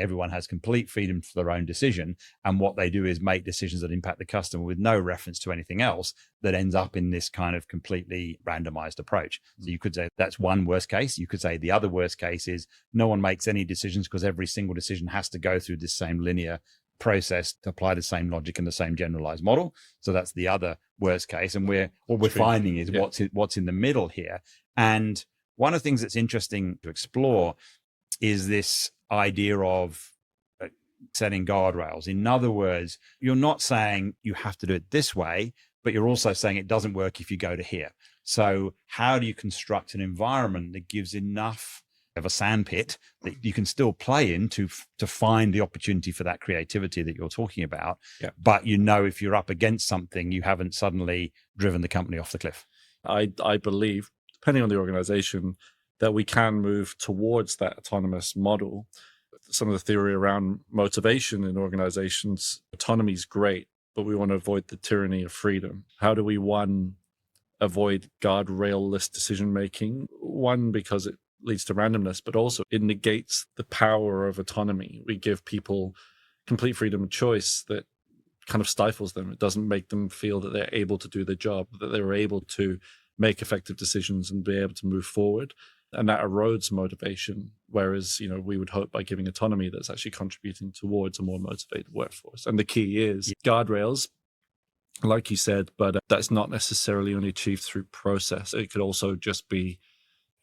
Everyone has complete freedom for their own decision. And what they do is make decisions that impact the customer with no reference to anything else that ends up in this kind of completely randomized approach. So you could say that's one worst case. You could say the other worst case is no one makes any decisions because every single decision has to go through this same linear process to apply the same logic and the same generalized model. So that's the other worst case. And what we're finding is what's in the middle here. And one of the things that's interesting to explore is this idea of setting guardrails. In other words, you're not saying you have to do it this way, but you're also saying it doesn't work if you go to here. So how do you construct an environment that gives enough of a sandpit that you can still play in to find the opportunity for that creativity that you're talking about? Yeah. But if you're up against something, you haven't suddenly driven the company off the cliff. I believe, depending on the organization, that we can move towards that autonomous model. Some of the theory around motivation in organizations, autonomy is great, but we want to avoid the tyranny of freedom. How do we, one, avoid guardrail-less decision-making? One, because it leads to randomness, but also it negates the power of autonomy. We give people complete freedom of choice that kind of stifles them. It doesn't make them feel that they're able to do their job, that they're able to make effective decisions and be able to move forward. And that erodes motivation. Whereas, we would hope by giving autonomy that's actually contributing towards a more motivated workforce. And the key is guardrails, like you said, but that's not necessarily only achieved through process. It could also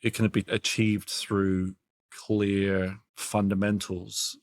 it can be achieved through clear fundamentals